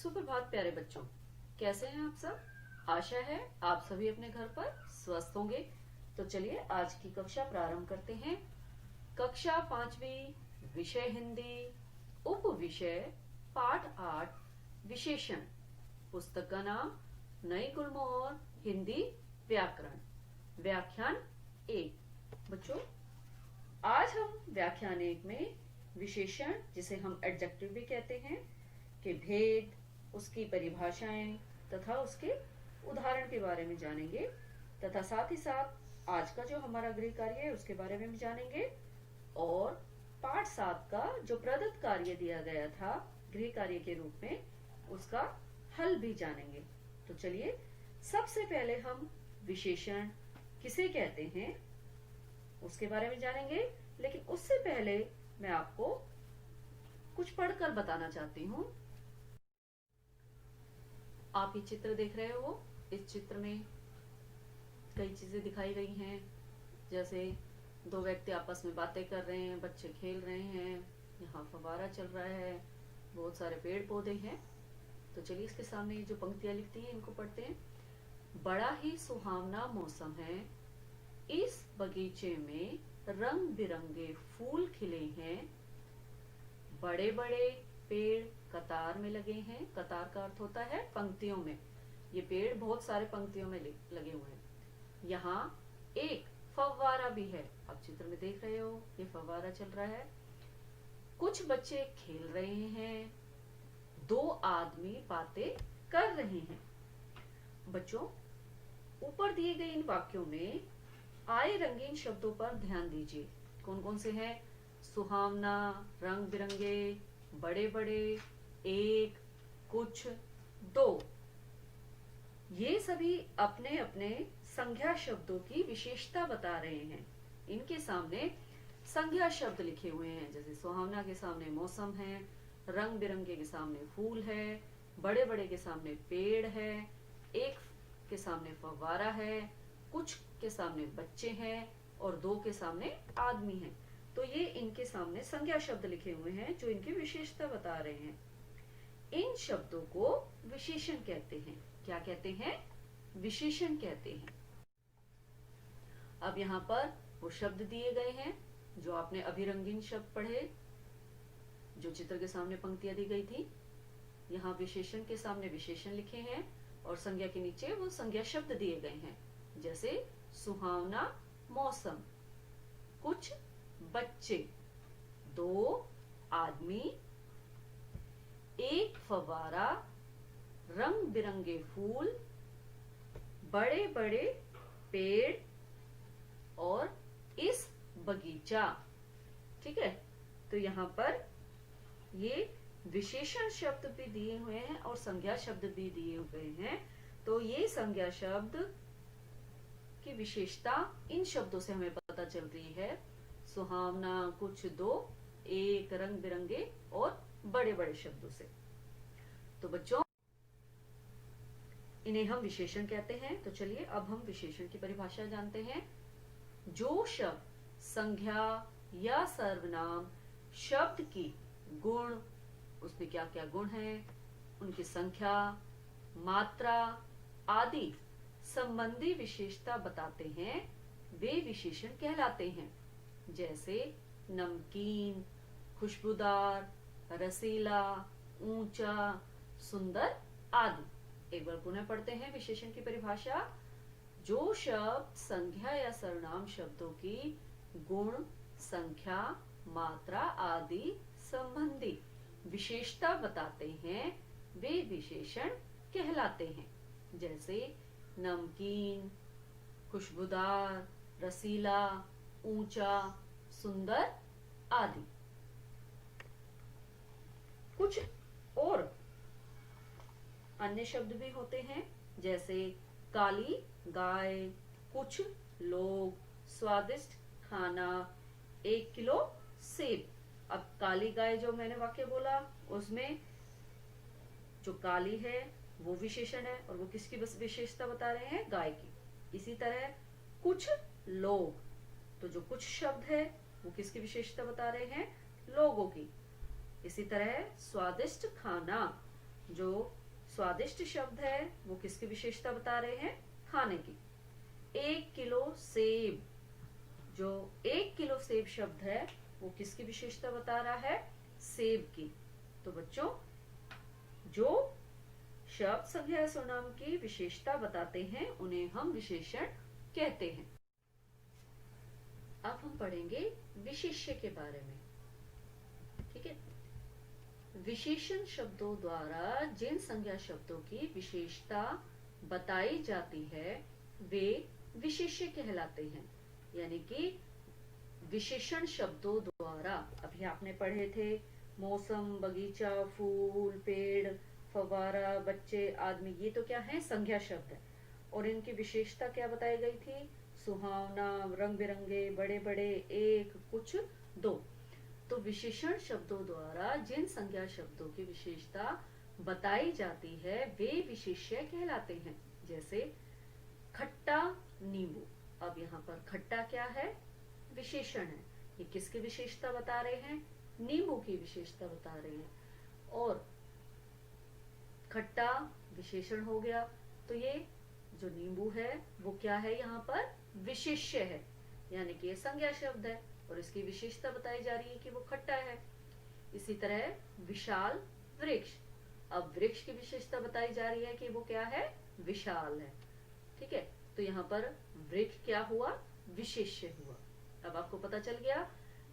सुप्रभात प्यारे बच्चों, कैसे हैं आप सब। आशा है आप सभी अपने घर पर स्वस्थ होंगे। तो चलिए आज की कक्षा प्रारंभ करते हैं। कक्षा 5वीं, विषय हिंदी, उप विषय पाठ 8, विशेषण। पुस्तक का नाम नई गुलमोहर हिंदी व्याकरण, व्याख्यान 1। बच्चों, आज हम व्याख्यान 1 में विशेषण, जिसे हम एडजेक्टिव भी कहते हैं, के भेद, उसकी परिभाषाएं तथा उसके उदाहरण के बारे में जानेंगे तथा साथ ही साथ आज का जो हमारा गृह कार्य है उसके बारे में भी जानेंगे और पाठ 7 का जो प्रदत्त कार्य दिया गया था गृह कार्य के रूप में, उसका हल भी जानेंगे। तो चलिए सबसे पहले हम विशेषण किसे कहते हैं उसके बारे में जानेंगे, लेकिन उससे पहले मैं आपको कुछ पढ़कर बताना चाहती हूँ। आप ये चित्र देख रहे हो। इस चित्र में कई चीजें दिखाई गई हैं, जैसे दो व्यक्ति आपस में बातें कर रहे हैं, बच्चे खेल रहे हैं, यहाँ फव्वारा चल रहा है, बहुत सारे पेड़ पौधे हैं। तो चलिए इसके सामने ये जो पंक्तियां लिखती हैं इनको पढ़ते हैं। बड़ा ही सुहावना मौसम है, इस बगीचे में रंग बिरंगे फूल खिले हैं, बड़े बड़े पेड़ कतार में लगे हैं। कतार का अर्थ होता है पंक्तियों में। ये पेड़ बहुत सारे पंक्तियों में लगे हुए हैं। यहाँ एक फव्वारा भी है, आप चित्र में देख रहे हो, ये फव्वारा चल रहा है। कुछ बच्चे खेल रहे हैं, दो आदमी बातें कर रहे हैं। बच्चों, ऊपर दिए गए इन वाक्यों में आए रंगीन शब्दों पर ध्यान दीजिए। कौन कौन से हैं? सुहावना, रंग बिरंगे, बड़े बड़े, एक, कुछ, दो। ये सभी अपने अपने संज्ञा शब्दों की विशेषता बता रहे हैं। इनके सामने संज्ञा शब्द लिखे हुए हैं, जैसे सुहावना के सामने मौसम है, रंग बिरंगे के सामने फूल है, बड़े बड़े के सामने पेड़ है, एक के सामने फव्वारा है, कुछ के सामने बच्चे हैं और दो के सामने आदमी हैं। तो ये इनके सामने संज्ञा शब्द लिखे हुए हैं जो इनकी विशेषता बता रहे हैं। इन शब्दों को विशेषण कहते हैं। क्या कहते हैं? विशेषण कहते हैं। अब यहाँ पर वो शब्द दिए गए हैं जो आपने अभी रंगीन शब्द पढ़े, जो चित्र के सामने पंक्तियां दी गई थी। यहाँ विशेषण के सामने विशेषण लिखे हैं और संज्ञा के नीचे वो संज्ञा शब्द दिए गए हैं, जैसे सुहावना मौसम, कुछ बच्चे, दो आदमी, एक फव्वारा, रंग बिरंगे फूल, बड़े बड़े पेड़ और इस बगीचा। ठीक है, तो यहाँ पर ये विशेषण शब्द भी दिए हुए हैं और संज्ञा शब्द भी दिए हुए हैं। तो ये संज्ञा शब्द की विशेषता इन शब्दों से हमें पता चल रही है। सुहावना, कुछ, दो, एक, रंग बिरंगे और बड़े बड़े शब्दों से। तो बच्चों, इन्हें हम विशेषण कहते हैं। तो चलिए अब हम विशेषण की परिभाषा जानते हैं। जो शब्द संज्ञा या सर्वनाम शब्द की गुण, उसमें क्या क्या गुण हैं, उनकी संख्या, मात्रा आदि संबंधी विशेषता बताते हैं, वे विशेषण कहलाते हैं। जैसे नमकीन, खुशबूदार, रसीला, ऊंचा, सुंदर आदि। एक बार पुनः पढ़ते हैं विशेषण की परिभाषा। जो शब्द संज्ञा या सर्वनाम शब्दों की गुण, संख्या, मात्रा आदि संबंधी विशेषता बताते हैं, वे विशेषण कहलाते हैं। जैसे नमकीन, खुशबूदार, रसीला, ऊंचा, सुंदर आदि। कुछ और अन्य शब्द भी होते हैं, जैसे काली गाय, कुछ लोग, स्वादिष्ट खाना, 1 किलो सेब। अब काली गाय जो मैंने वाक्य बोला, उसमें जो काली है वो विशेषण है और वो किसकी विशेषता बता रहे हैं? गाय की। इसी तरह कुछ लोग, तो जो कुछ शब्द है वो किसकी विशेषता बता रहे हैं? लोगों की। इसी तरह स्वादिष्ट खाना, जो स्वादिष्ट शब्द है वो किसकी विशेषता बता रहे हैं? खाने की। 1 किलो सेब, जो 1 किलो सेब शब्द है वो किसकी विशेषता बता रहा है? सेब की। तो बच्चों, जो शब्द संज्ञा या सर्वनाम की विशेषता बताते हैं उन्हें हम विशेषण कहते हैं। अब हम पढ़ेंगे विशेष्य के बारे में। ठीक है, विशेषण शब्दों द्वारा जिन संज्ञा शब्दों की विशेषता बताई जाती है वे विशेष्य कहलाते हैं। यानी कि विशेषण शब्दों द्वारा, अभी आपने पढ़े थे मौसम, बगीचा, फूल, पेड़, फव्वारा, बच्चे, आदमी, ये तो क्या है? संज्ञा शब्द है। और इनकी विशेषता क्या बताई गई थी? सुहावना, रंग बिरंगे, बड़े बड़े, एक, कुछ, दो। तो विशेषण शब्दों द्वारा जिन संज्ञा शब्दों की विशेषता बताई जाती है वे विशेष्य कहलाते हैं। जैसे खट्टा, नींबू। अब यहाँ पर खट्टा क्या है? विशेषण है। ये किसकी विशेषता बता रहे हैं? नींबू की विशेषता बता रहे हैं। और खट्टा विशेषण हो गया, तो ये जो नींबू है वो क्या है? यहाँ पर विशेष्य है, यानी कि ये संज्ञा शब्द है और इसकी विशेषता बताई जा रही है कि वो खट्टा है। इसी तरह विशाल वृक्ष, अब वृक्ष की विशेषता बताई जा रही है कि वो क्या है? विशाल है। ठीक है, तो यहाँ पर वृक्ष क्या हुआ? विशेष्य हुआ। अब आपको पता चल गया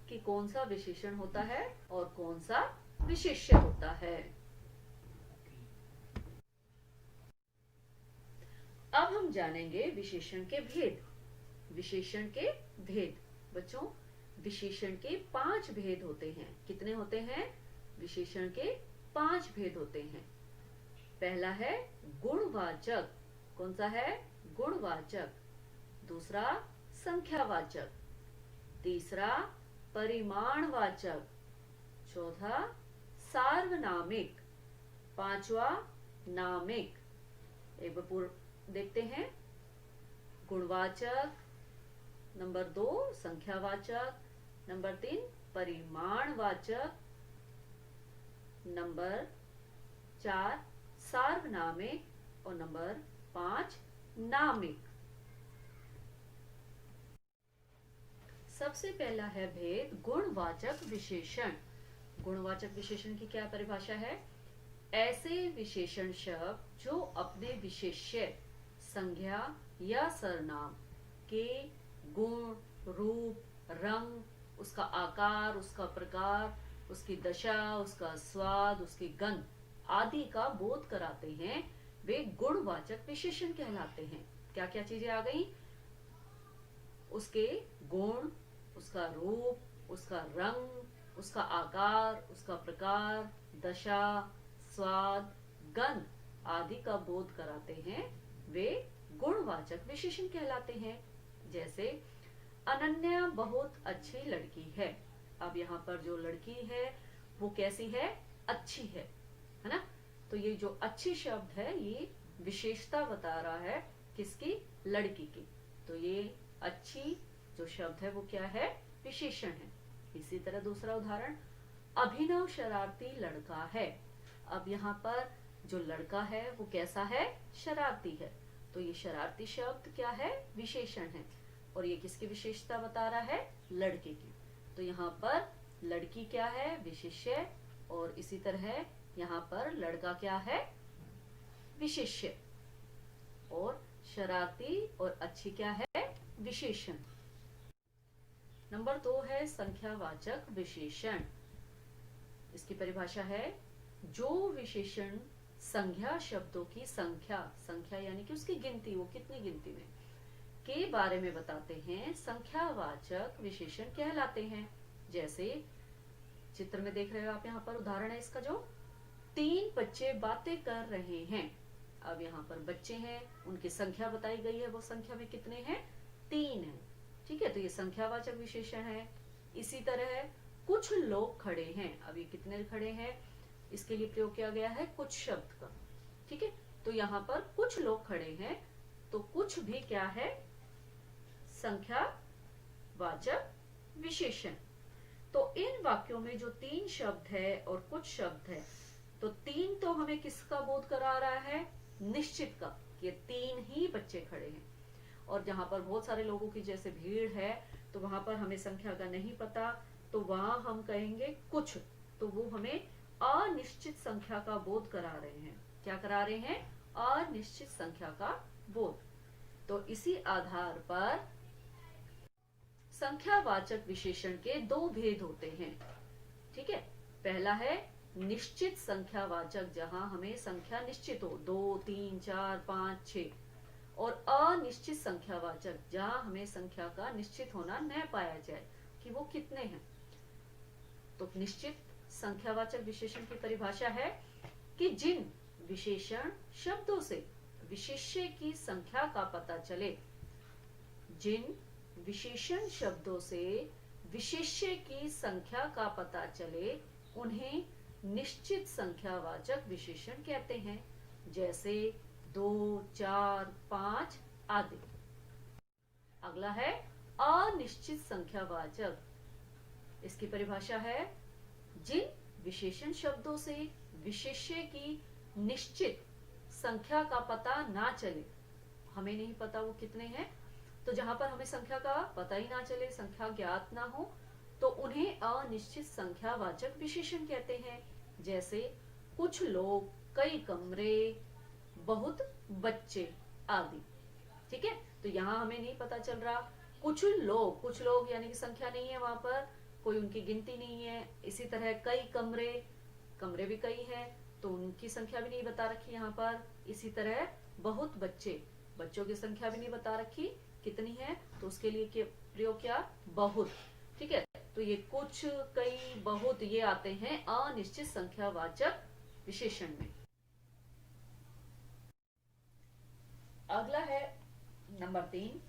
कि कौन सा विशेषण होता है और कौन सा विशेष्य होता है। अब हम जानेंगे विशेषण के भेद। विशेषण के भेद बच्चों, विशेषण के 5 भेद होते हैं। कितने होते हैं? विशेषण के 5 भेद होते हैं। पहला है गुणवाचक। कौन सा है? गुणवाचक। दूसरा संख्यावाचक। तीसरा परिमाणवाचक। चौथा सार्वनामिक। पांचवा नामिक। एक बार देखते हैं। गुणवाचक, नंबर 2 संख्यावाचक, नंबर 3 परिमाणवाचक, नंबर 4 सार्वनामिक और नंबर 5 नामिक। सबसे पहला है भेद गुणवाचक विशेषण। गुणवाचक विशेषण की क्या परिभाषा है? ऐसे विशेषण शब्द जो अपने विशेष्य, संज्ञा या सर्वनाम के गुण, रूप, रंग, उसका आकार, उसका प्रकार, उसकी दशा, उसका स्वाद, उसकी गंध आदि का बोध कराते हैं, वे गुणवाचक विशेषण कहलाते हैं। क्या क्या चीजें आ गई? उसके गुण, उसका रूप, उसका रंग, उसका आकार, उसका प्रकार, दशा, स्वाद, गंध आदि का बोध कराते हैं, वे गुणवाचक विशेषण कहलाते हैं। जैसे अनन्या बहुत अच्छी लड़की है। अब यहाँ पर जो लड़की है वो कैसी है? अच्छी है ना? तो ये जो अच्छी शब्द है ये विशेषता बता रहा है किसकी? लड़की की। तो ये अच्छी जो शब्द है वो क्या है? विशेषण है। इसी तरह दूसरा उदाहरण, अभिनव शरारती लड़का है। अब यहाँ पर जो लड़का है वो कैसा है? शरारती है। तो ये शरारती शब्द क्या है? विशेषण है। और ये किसकी विशेषता बता रहा है? लड़के की। तो यहाँ पर लड़की क्या है? विशेष्य। और इसी तरह यहाँ पर लड़का क्या है? विशेष्य। और शरारती और अच्छी क्या है? विशेषण। नंबर 2 है संख्यावाचक विशेषण। इसकी परिभाषा है जो विशेषण संज्ञा शब्दों की संख्या यानी कि उसकी गिनती, वो कितनी गिनती में, के बारे में बताते हैं, संख्यावाचक विशेषण कहलाते हैं। जैसे चित्र में देख रहे हो आप, यहाँ पर उदाहरण है इसका, जो 3 बच्चे बातें कर रहे हैं। अब यहाँ पर बच्चे हैं, उनकी संख्या बताई गई है, वो संख्या में कितने हैं? 3 है। ठीक है, तो ये संख्यावाचक विशेषण है। इसी तरह कुछ लोग खड़े हैं। अब ये कितने खड़े हैं, इसके लिए प्रयोग किया गया है कुछ शब्द का। ठीक है, तो यहाँ पर कुछ लोग खड़े हैं, तो कुछ भी क्या है? संख्यावाचक विशेषण। तो इन वाक्यों में जो 3 शब्द है और कुछ शब्द है, तो 3 तो हमें किसका बोध करा रहा है, निश्चित का, ये 3 ही बच्चे खड़े हैं। और जहां पर बहुत सारे लोगों की जैसे भीड़ है तो वहां पर हमें संख्या का नहीं पता, तो वहां हम कहेंगे कुछ, तो वो हमें अनिश्चित संख्या का बोध करा रहे हैं। क्या करा रहे हैं, अनिश्चित संख्या का बोध। तो इसी आधार पर संख्यावाचक विशेषण के 2 भेद होते हैं। ठीक है, पहला है निश्चित संख्यावाचक, जहां हमें संख्या निश्चित हो, 2, 3, 4, 5, 6, और अनिश्चित संख्यावाचक, जहां हमें संख्या का निश्चित होना न पाया जाए कि वो कितने हैं। तो निश्चित संख्यावाचक विशेषण की परिभाषा है कि जिन विशेषण शब्दों से विशेष्य की संख्या का पता चले, जिन विशेषण शब्दों से विशेष्य की संख्या का पता चले, उन्हें निश्चित संख्यावाचक विशेषण कहते हैं, जैसे 2, 4, 5 आदि। अगला है अनिश्चित संख्यावाचक। इसकी परिभाषा है जिन विशेषण शब्दों से विशेष्य की निश्चित संख्या का पता ना चले, हमें नहीं पता वो कितने हैं, तो जहां पर हमें संख्या का पता ही ना चले, संख्या ज्ञात ना हो, तो उन्हें अनिश्चित संख्यावाचक विशेषण कहते हैं, जैसे कुछ लोग, कई कमरे, बहुत बच्चे आदि। ठीक है, तो यहाँ हमें नहीं पता चल रहा, कुछ लोग यानी कि संख्या नहीं है, वहां पर कोई उनकी गिनती नहीं है। इसी तरह कई कमरे भी कई हैं, तो उनकी संख्या भी नहीं बता रखी यहाँ पर। इसी तरह बहुत बच्चों की संख्या भी नहीं बता रखी कितनी है, तो उसके लिए प्रयोग क्या, बहुत। ठीक है, तो ये कुछ, कई, बहुत, ये आते हैं अनिश्चित संख्यावाचक विशेषण में। अगला है नंबर 3,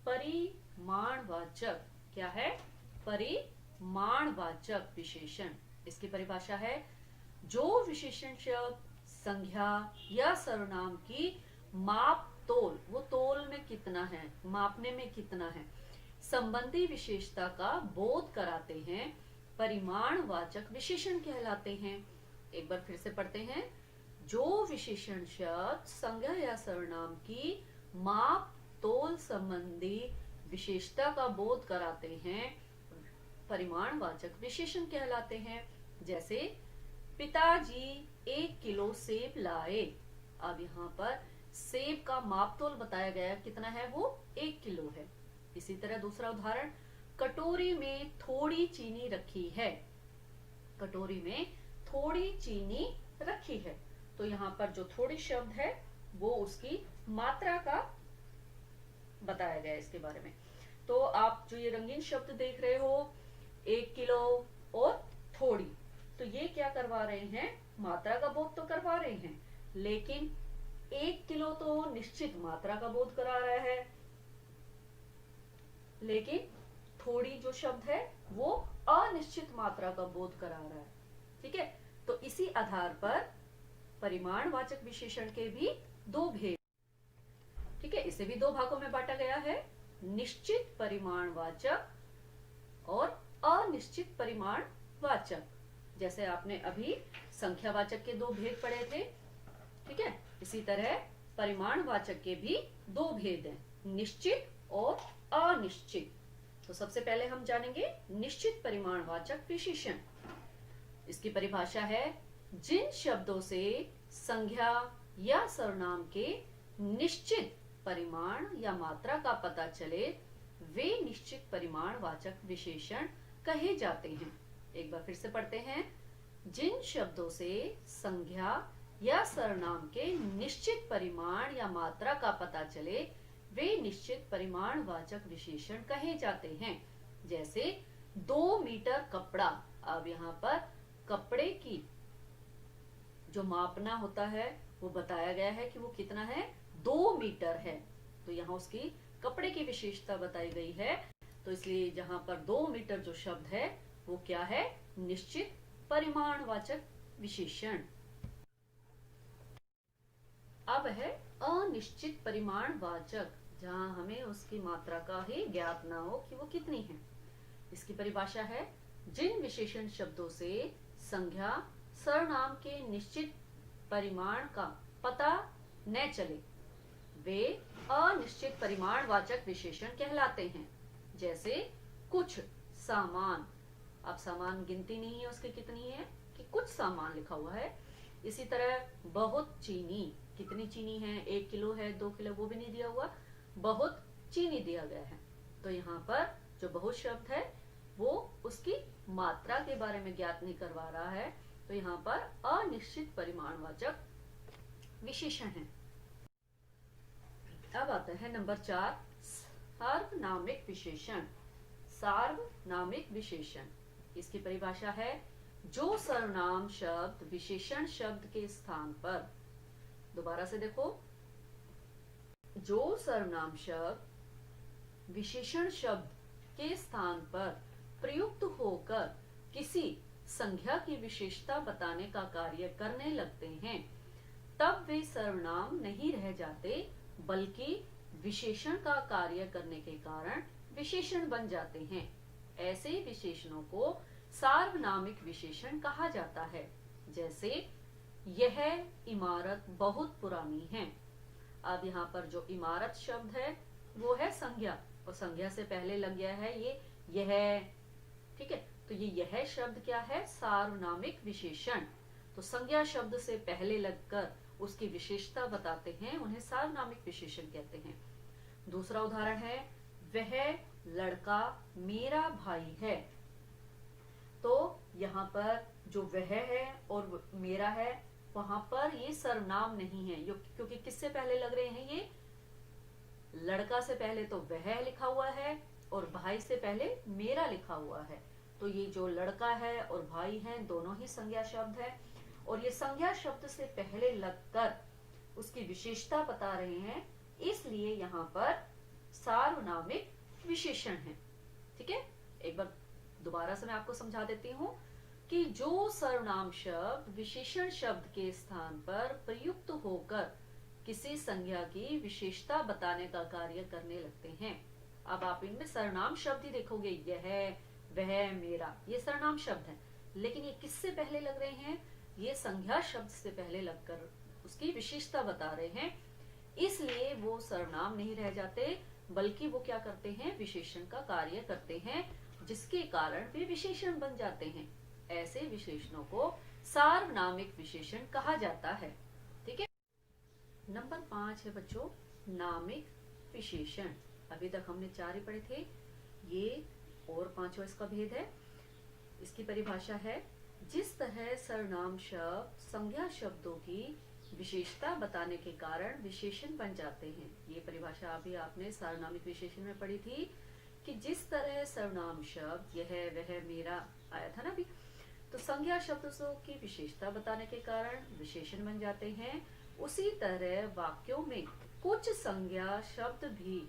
परिमाणवाचक। क्या है, परिमाणवाचक विशेषण। इसकी परिभाषा है जो विशेषण शब्द संज्ञा या सर्वनाम की माप तोल, वो तोल में कितना है, मापने में कितना है, संबंधी विशेषता का बोध कराते हैं, परिमाणवाचक विशेषण कहलाते हैं। एक बार फिर से पढ़ते हैं, जो विशेषण शब्द संज्ञा या सर्वनाम की माप तोल संबंधी विशेषता का बोध कराते हैं, परिमाणवाचक विशेषण कहलाते हैं। जैसे पिताजी 1 किलो सेब लाए। अब यहाँ पर सेब का माप तोल बताया गया, कितना है, वो 1 किलो है। इसी तरह दूसरा उदाहरण, कटोरी में थोड़ी चीनी रखी है। कटोरी में थोड़ी चीनी रखी है, तो यहाँ पर जो थोड़ी शब्द है वो उसकी मात्रा का बताया गया है इसके बारे में। तो आप जो ये रंगीन शब्द देख रहे हो, 1 किलो और थोड़ी, तो ये क्या करवा रहे हैं, मात्रा का बोध तो करवा रहे हैं, लेकिन 1 किलो तो निश्चित मात्रा का बोध करा रहा है, लेकिन थोड़ी जो शब्द है वो अनिश्चित मात्रा का बोध करा रहा है। ठीक है, तो इसी आधार पर परिमाणवाचक विशेषण के भी 2 भेद। ठीक है, इसे भी 2 भागों में बांटा गया है, निश्चित परिमाणवाचक और अनिश्चित परिमाणवाचक। जैसे आपने अभी संख्यावाचक के 2 भेद पढ़े थे। ठीक है, इसी तरह परिमाणवाचक के भी 2 भेद हैं, निश्चित और अनिश्चित। तो सबसे पहले हम जानेंगे निश्चित परिमाणवाचक विशेषण। इसकी परिभाषा है जिन शब्दों से संज्ञा या सर्वनाम के निश्चित परिमाण या मात्रा का पता चले, वे निश्चित परिमाणवाचक विशेषण कहे जाते हैं। एक बार फिर से पढ़ते हैं, जिन शब्दों से संज्ञा या सर्वनाम के निश्चित परिमाण या मात्रा का पता चले, वे निश्चित परिमाणवाचक विशेषण कहे जाते हैं। जैसे 2 मीटर कपड़ा। अब यहाँ पर कपड़े की जो मापना होता है वो बताया गया है कि वो कितना है, 2 मीटर है, तो यहाँ उसकी कपड़े की विशेषता बताई गई है। तो इसलिए जहां पर 2 मीटर जो शब्द है वो क्या है, निश्चित परिमाणवाचक विशेषण। अब है अनिश्चित परिमाणवाचक, जहां हमें उसकी मात्रा का ही ज्ञात ना हो कि वो कितनी है। इसकी परिभाषा है जिन विशेषण शब्दों से संज्ञा, सर्वनाम के निश्चित परिमाण का पता न चले वे अनिश्चित परिमाणवाचक विशेषण कहलाते हैं। जैसे कुछ सामान, अब सामान गिनती नहीं है उसकी कितनी है कि कुछ सामान लिखा हुआ है। इसी तरह बहुत चीनी, कितनी चीनी है, 1 किलो है, 2 किलो, वो भी नहीं दिया हुआ, बहुत चीनी दिया गया है। तो यहाँ पर जो बहुत शब्द है वो उसकी मात्रा के बारे में ज्ञात नहीं करवा रहा है, तो यहाँ पर अनिश्चित परिमाणवाचक विशेषण है। अब आता है नंबर 4, सार्वनामिक विशेषण। सार्वनामिक विशेषण, इसकी परिभाषा है जो सर्वनाम शब्द विशेषण शब्द के स्थान पर, दोबारा से देखो, जो सर्वनाम शब्द विशेषण शब्द के स्थान पर प्रयुक्त होकर किसी संज्ञा की विशेषता बताने का कार्य करने लगते हैं, तब वे सर्वनाम नहीं रह जाते बल्कि विशेषण का कार्य करने के कारण विशेषण बन जाते हैं। ऐसे विशेषणों को सार्वनामिक विशेषण कहा जाता है। जैसे यह इमारत बहुत पुरानी है। अब यहाँ पर जो इमारत शब्द है वो है संज्ञा, और संज्ञा से पहले लग गया है यह, ठीक है। तो ये यह शब्द क्या है, सार्वनामिक विशेषण। तो संज्ञा शब्द से पहले लगकर उसकी विशेषता बताते हैं, उन्हें सार्वनामिक विशेषण कहते हैं। दूसरा उदाहरण है वह लड़का मेरा भाई है। तो यहाँ पर जो वह है और मेरा है, वहां पर ये सर्वनाम नहीं है, क्योंकि किससे पहले लग रहे हैं, ये लड़का से पहले तो वह लिखा हुआ है और भाई से पहले मेरा लिखा हुआ है। तो ये जो लड़का है और भाई है दोनों ही संज्ञा शब्द है, और ये संज्ञा शब्द से पहले लगकर उसकी विशेषता बता रहे हैं, इसलिए यहाँ पर सार्वनामिक विशेषण है। ठीक है, एक बार दोबारा से मैं आपको समझा देती हूँ कि जो सर्वनाम शब्द विशेषण शब्द के स्थान पर प्रयुक्त होकर किसी संज्ञा की विशेषता बताने का कार्य करने लगते हैं। अब आप इनमें सर्वनाम शब्द ही देखोगे, यह, वह, मेरा, ये सर्वनाम शब्द हैं, लेकिन ये किससे पहले लग रहे हैं, ये संज्ञा शब्द से पहले लगकर उसकी विशेषता बता रहे हैं, इसलिए वो सर्वनाम नहीं रह जाते बल्कि वो क्या करते हैं, विशेषण का कार्य करते हैं, जिसके कारण वे विशेषण बन जाते हैं। ऐसे विशेषणों को सार्वनामिक विशेषण कहा जाता है। ठीक है। नंबर 5 है बच्चों, नामिक विशेषण। अभी तक हमने 4 ही पढ़े थे, ये और 5वां इसका भेद है। इसकी परिभाषा है जिस तरह सर्वनाम शब्द संज्ञा शब्दों की विशेषता बताने के कारण विशेषण बन जाते हैं। ये परिभाषा अभी आपने सार्वनामिक विशेषण में पढ़ी थी कि जिस तरह सर्वनाम शब्द यह, वह, मेरा आया था ना अभी, तो संज्ञा शब्दों की विशेषता बताने के कारण विशेषण बन जाते हैं, उसी तरह वाक्यों में कुछ संज्ञा शब्द भी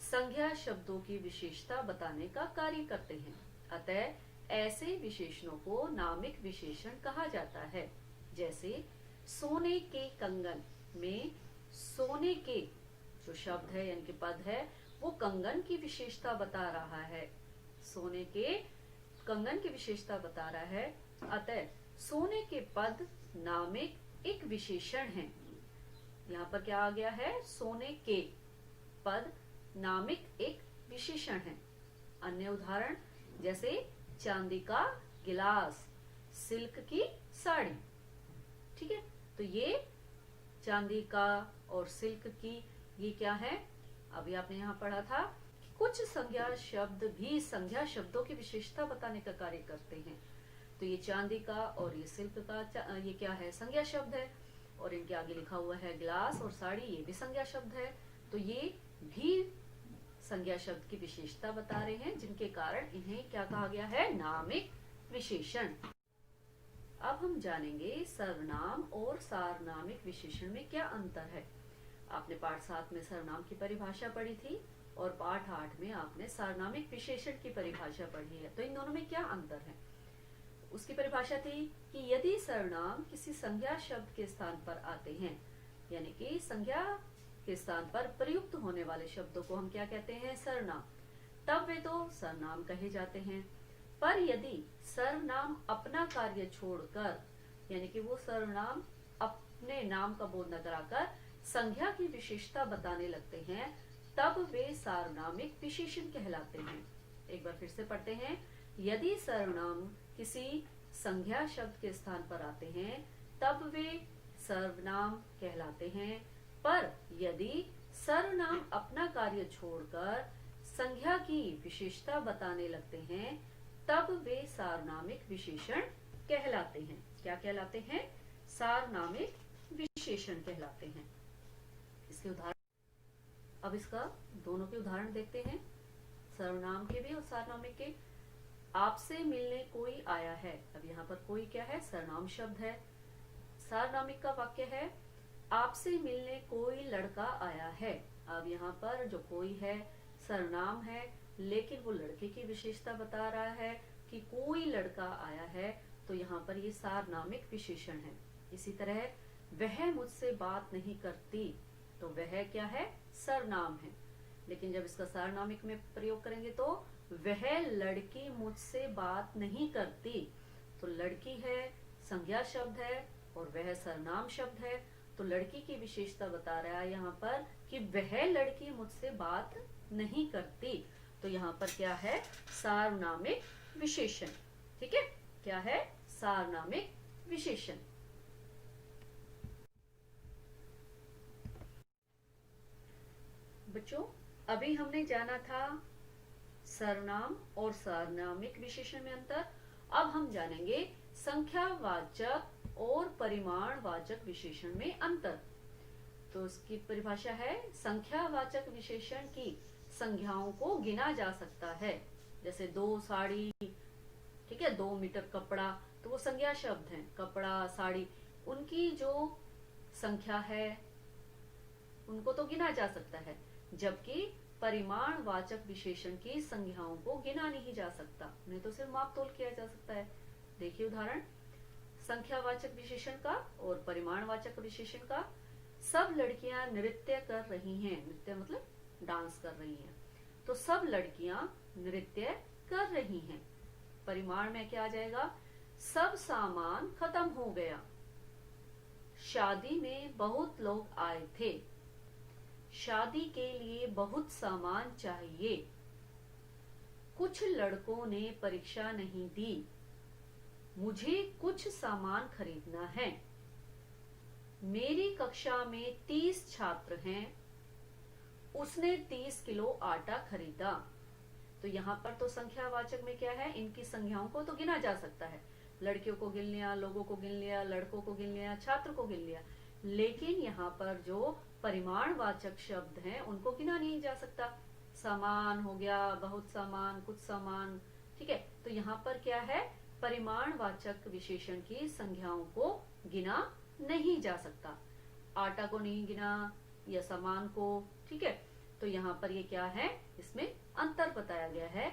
संज्ञा शब्दों की विशेषता बताने का कार्य करते हैं। अतः ऐसे विशेषणों को नामिक विशेषण कहा जाता है। जैसे सोने के कंगन में सोने के जो शब्द है यानी कि पद है वो कंगन की विशेषता बता रहा है, सोने के कंगन की विशेषता बता रहा है। अतः सोने के पद नामिक एक विशेषण है। यहाँ पर क्या आ गया है, सोने के पद नामिक एक विशेषण है। अन्य उदाहरण जैसे चांदी का गिलास, सिल्क की साड़ी। ठीक है, तो ये चांदी का और सिल्क की ये क्या है, अभी आपने यहाँ पढ़ा था कि कुछ संज्ञा शब्द भी संज्ञा शब्दों की विशेषता बताने का कार्य करते हैं। तो ये चांदी का और ये सिल्क का ये क्या है, संज्ञा शब्द है, और इनके आगे लिखा हुआ है गिलास और साड़ी, ये भी संज्ञा शब्द है। तो ये भी संज्ञा शब्द की विशेषता बता रहे हैं, जिनके कारण इन्हें क्या कहा गया है, नामिक विशेषण। अब हम जानेंगे सर्वनाम और सार्वनामिक विशेषण में क्या अंतर है। आपने पाठ 7 में सर्वनाम की परिभाषा पढ़ी थी और पाठ 8 में आपने सार्वनामिक विशेषण की परिभाषा पढ़ी है। तो इन दोनों में क्या अंतर है, उसकी परिभाषा थी कि यदि सर्वनाम किसी संज्ञा शब्द के स्थान पर आते हैं, यानी कि संज्ञा के स्थान पर प्रयुक्त होने वाले शब्दों को हम क्या कहते हैं, सर्वनाम, तब वे तो सर्वनाम कहे जाते हैं। पर यदि सर्वनाम अपना कार्य छोड़कर यानी कि वो सर्वनाम अपने नाम का बोध न कराकर संज्ञा की विशेषता बताने लगते हैं, तब वे सार्वनामिक विशेषण कहलाते हैं। एक बार फिर से पढ़ते हैं। यदि सर्वनाम किसी संज्ञा शब्द के स्थान पर आते हैं तब वे सर्वनाम कहलाते हैं, पर यदि सर्वनाम अपना कार्य छोड़कर संज्ञा की विशेषता बताने लगते हैं तब वे सार्वनामिक विशेषण कहलाते हैं। क्या कहलाते हैं? सार्वनामिक विशेषण कहलाते हैं। इसके उदाहरण, अब इसका दोनों के उदाहरण देखते हैं, सर्वनाम के भी और सार्वनामिक के। आपसे मिलने कोई आया है। अब यहाँ पर कोई क्या है? सर्वनाम शब्द है। सार्वनामिक का वाक्य है आपसे मिलने कोई लड़का आया है। अब यहाँ पर जो कोई है सर्वनाम है, लेकिन वो लड़के की विशेषता बता रहा है कि कोई लड़का आया है, तो यहाँ पर ये सार्वनामिक विशेषण है। इसी तरह वह मुझसे बात नहीं करती, तो वह क्या है? सर्वनाम है। लेकिन जब इसका सार्वनामिक में प्रयोग करेंगे तो वह लड़की मुझसे बात नहीं करती, तो लड़की है संज्ञा शब्द है और वह सर्वनाम शब्द है, तो लड़की की विशेषता बता रहा है यहाँ पर कि वह लड़की मुझसे बात नहीं करती, तो यहाँ पर क्या है? सार्वनामिक विशेषण। ठीक है, क्या है? सार्वनामिक विशेषण। बच्चों, अभी हमने जाना था सर्वनाम और सार्वनामिक विशेषण में अंतर। अब हम जानेंगे संख्यावाचक और परिमाणवाचक विशेषण में अंतर। तो उसकी परिभाषा है, संख्यावाचक विशेषण की संख्याओं को गिना जा सकता है। जैसे 2 साड़ी, ठीक है, 2 मीटर कपड़ा, तो वो संज्ञा शब्द हैं। कपड़ा, साड़ी, उनकी जो संख्या है उनको तो गिना जा सकता है, जबकि परिमाणवाचक विशेषण की संज्ञाओं को गिना नहीं जा सकता, उन्हें तो सिर्फ माप तोल किया जा सकता है। देखिए उदाहरण संख्यावाचक विशेषण का और परिमाणवाचक विशेषण का। सब लड़कियां नृत्य कर रही हैं। नृत्य मतलब डांस कर रही हैं, तो सब लड़कियां नृत्य कर रही हैं। परिमाण में क्या आ जाएगा? सब सामान खत्म हो गया। शादी में बहुत लोग आए थे। शादी के लिए बहुत सामान चाहिए। कुछ लड़कों ने परीक्षा नहीं दी। मुझे कुछ सामान खरीदना है। मेरी कक्षा में 30 छात्र हैं। उसने 30 किलो आटा खरीदा। तो यहाँ पर तो संख्यावाचक में क्या है? इनकी संख्याओं को तो गिना जा सकता है। लड़कियों को गिन लिया, लोगों को गिन लिया, लड़कों को गिन लिया, छात्र को गिन लिया। लेकिन यहाँ पर जो परिमाणवाचक शब्द हैं उनको गिना नहीं जा सकता। सामान हो गया, बहुत सामान, कुछ सामान, ठीक है। तो यहाँ पर क्या है? परिमाणवाचक विशेषण की संख्याओं को गिना नहीं जा सकता। आटा को नहीं गिना या सामान को, ठीक है। तो यहाँ पर ये क्या है? इसमें अंतर बताया गया है,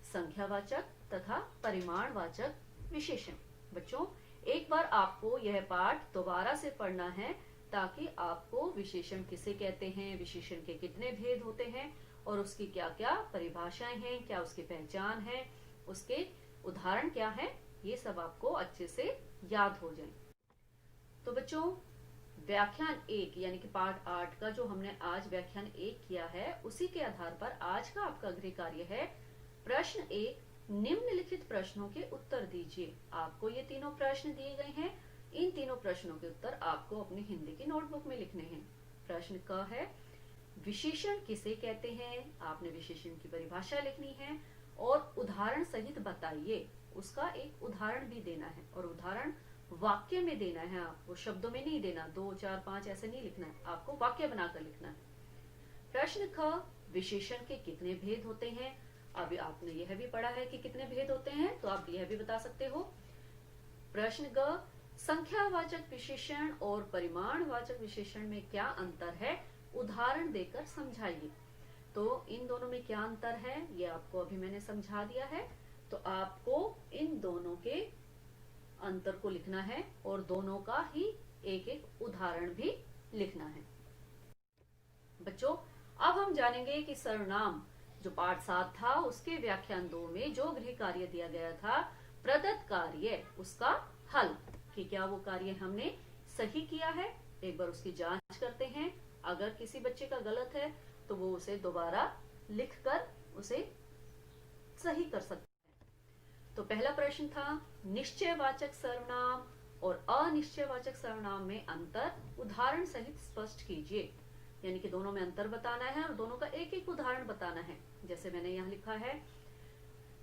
संख्यावाचक तथा परिमाणवाचक विशेषण। बच्चों, एक बार आपको यह पाठ दोबारा से पढ़ना है ताकि आपको विशेषण किसे कहते हैं, विशेषण के कितने भेद होते हैं और उसकी क्या क्या परिभाषाएं हैं, क्या उसकी पहचान है, उसके उदाहरण क्या है, ये सब आपको अच्छे से याद हो जाए। तो बच्चों, व्याख्यान 1 यानी कि पाठ 8 का जो हमने आज व्याख्यान 1 किया है, उसी के आधार पर आज का आपका गृह कार्य है प्रश्न 1, निम्नलिखित प्रश्नों के उत्तर दीजिए। आपको ये तीनों प्रश्न दिए गए हैं। इन तीनों प्रश्नों के उत्तर आपको अपनी हिंदी की नोटबुक में लिखने हैं। प्रश्न क है, विशेषण किसे कहते हैं? आपने विशेषण की परिभाषा लिखनी है और उदाहरण सहित बताइए। उसका एक उदाहरण भी देना है और उदाहरण वाक्य में देना है। आपको शब्दों में नहीं देना, 2, 4, 5 ऐसे नहीं लिखना है, आपको वाक्य बनाकर लिखना है। प्रश्न ख, विशेषण के कितने भेद होते हैं? अभी आपने यह भी पढ़ा है कि कितने भेद होते हैं, तो आप यह भी बता सकते हो। प्रश्न ग, संख्यावाचक विशेषण और परिमाणवाचक विशेषण में क्या अंतर है? उदाहरण देकर समझाइए। तो इन दोनों में क्या अंतर है ये आपको अभी मैंने समझा दिया है। तो आपको इन दोनों के अंतर को लिखना है और दोनों का ही एक एक उदाहरण भी लिखना है। बच्चों, अब हम जानेंगे कि सर्वनाम जो पाठ 7 था उसके व्याख्यान 2 में जो गृह कार्य दिया गया था, प्रदत्त कार्य, उसका हल कि क्या वो कार्य हमने सही किया है, एक बार उसकी जांच करते हैं। अगर किसी बच्चे का गलत है तो वो उसे दोबारा लिखकर उसे सही कर सकता है। तो पहला प्रश्न था निश्चयवाचक सर्वनाम और अनिश्चयवाचक सर्वनाम में अंतर उदाहरण सहित स्पष्ट कीजिए। यानी कि दोनों में अंतर बताना है और दोनों का एक एक उदाहरण बताना है। जैसे मैंने यहाँ लिखा है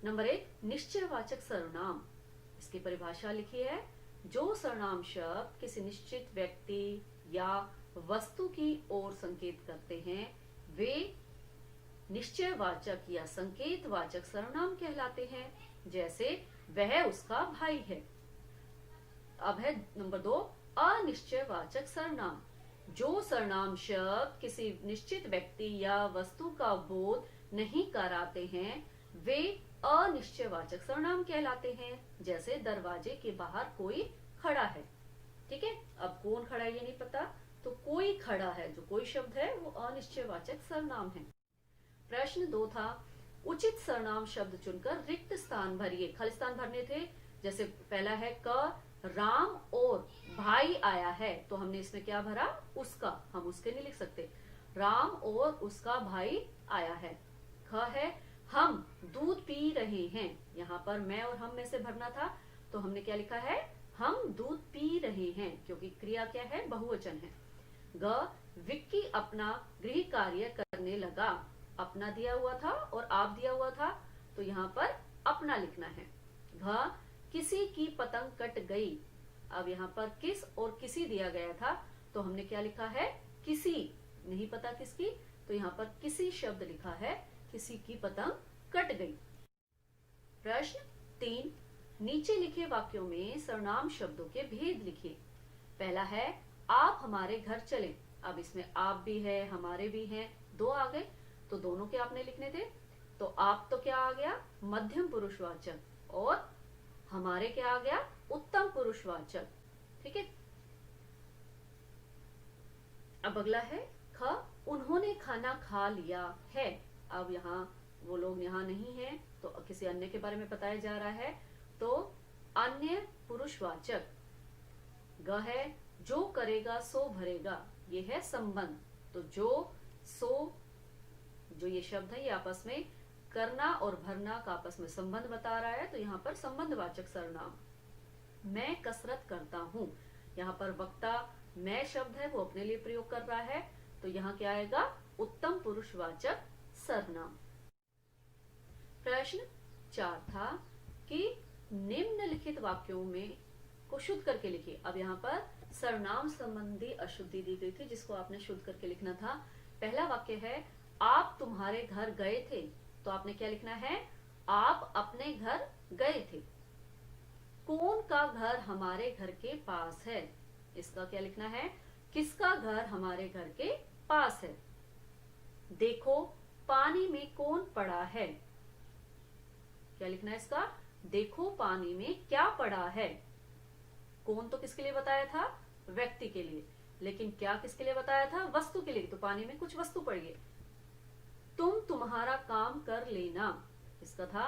नंबर 1, निश्चयवाचक सर्वनाम। इसकी परिभाषा लिखी है, जो सर्वनाम शब्द किसी निश्चित व्यक्ति या वस्तु की ओर संकेत करते हैं वे निश्चयवाचक या संकेतवाचक सर्वनाम कहलाते हैं। जैसे वह उसका भाई है। अब है नंबर 2, अनिश्चयवाचक सर्वनाम। जो सर्वनाम शब्द किसी निश्चित व्यक्ति या वस्तु का बोध नहीं कराते हैं वे अनिश्चयवाचक सर्वनाम कहलाते हैं। जैसे दरवाजे के बाहर कोई खड़ा है। ठीक है, अब कौन खड़ा है ये नहीं पता, तो कोई खड़ा है, जो कोई शब्द है वो अनिश्चयवाचक सर्वनाम है। प्रश्न 2 था, उचित सर्वनाम शब्द चुनकर रिक्त स्थान भरिए। खाली स्थान भरने थे। जैसे पहला है क, राम और भाई आया है, तो हमने इसमें क्या भरा, उसका। हम उसके नहीं लिख सकते, राम और उसका भाई आया है। ख है, हम दूध पी रहे हैं। यहाँ पर मैं और हम में से भरना था, तो हमने क्या लिखा है, हम दूध पी रहे हैं, क्योंकि क्रिया क्या है, बहुवचन है। ग, विक्की अपना गृह कार्य करने लगा। अपना दिया हुआ था और आप दिया हुआ था, तो यहाँ पर अपना लिखना है। घ, किसी की पतंग कट गई। अब यहाँ पर किस और किसी दिया गया था, तो हमने क्या लिखा है, किसी। नहीं पता किसकी, तो यहाँ पर किसी शब्द लिखा है, किसी की पतंग कट गई। प्रश्न 3, नीचे लिखे वाक्यों में सर्वनाम शब्दों के भेद लिखिए। पहला है, आप हमारे घर चलें। अब इसमें आप भी है, हमारे भी हैं, दो आ गए, तो दोनों के आपने लिखने थे। तो आप तो क्या आ गया, मध्यम पुरुषवाचक, और हमारे क्या आ गया, उत्तम पुरुषवाचक। ठीक है। अब अगला है ख, उन्होंने खाना खा लिया है। अब यहाँ वो लोग यहाँ नहीं है, तो किसी अन्य के बारे में बताया जा रहा है, तो अन्य पुरुषवाचक। ग है, जो करेगा सो भरेगा। ये है संबंध, तो जो सो, जो ये शब्द है ये आपस में करना और भरना का आपस में संबंध बता रहा है, तो यहाँ पर संबंधवाचक सर्वनाम। मैं कसरत करता हूँ। यहाँ पर वक्ता मैं शब्द है वो अपने लिए प्रयोग कर रहा है, तो यहाँ क्या आएगा, उत्तम पुरुषवाचक सर्वनाम। प्रश्न 4 था कि निम्नलिखित वाक्यों में को शुद्ध करके लिखिए। अब यहाँ पर सर्वनाम संबंधी अशुद्धि दी गई थी, जिसको आपने शुद्ध करके लिखना था। पहला वाक्य है, आप तुम्हारे घर गए थे, तो आपने क्या लिखना है, आप अपने घर गए थे। कौन का घर हमारे घर के पास है, इसका क्या लिखना है, किसका घर हमारे घर के पास है। देखो पानी में कौन पड़ा है, क्या लिखना है इसका, देखो पानी में क्या पड़ा है। कौन तो किसके लिए बताया था, व्यक्ति के लिए, लेकिन क्या किसके लिए बताया था, वस्तु के लिए, तो पानी में कुछ वस्तु पड़ी है। तुम तुम्हारा काम कर लेना, इसका था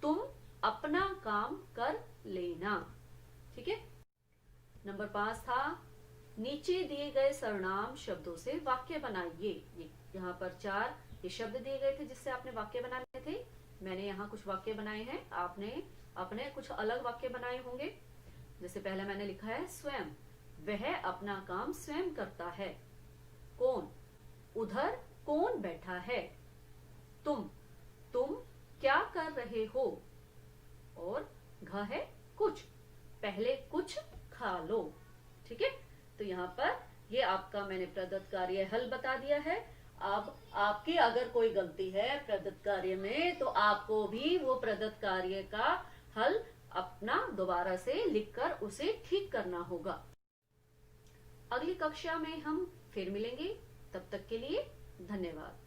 तुम अपना काम कर लेना। ठीक है। नंबर 5 था, नीचे दिए गए सर्वनाम शब्दों से वाक्य बनाइए। ये यहाँ पर 4 ये शब्द दिए गए थे जिससे आपने वाक्य बनाने थे। मैंने यहाँ कुछ वाक्य बनाए हैं, आपने अपने कुछ अलग वाक्य बनाए होंगे। जैसे पहला मैंने लिखा है स्वयं, वह अपना काम स्वयं करता है। कौन, उधर कौन बैठा है। तुम क्या कर रहे हो। और घ है कुछ, पहले कुछ खा लो। ठीक है। तो यहाँ पर ये आपका मैंने प्रदत्त कार्य हल बता दिया है। अब आपकी अगर कोई गलती है प्रदत्त कार्य में, तो आपको भी वो प्रदत्त कार्य का हल अपना दोबारा से लिखकर उसे ठीक करना होगा। अगली कक्षा में हम फिर मिलेंगे, तब तक के लिए धन्यवाद।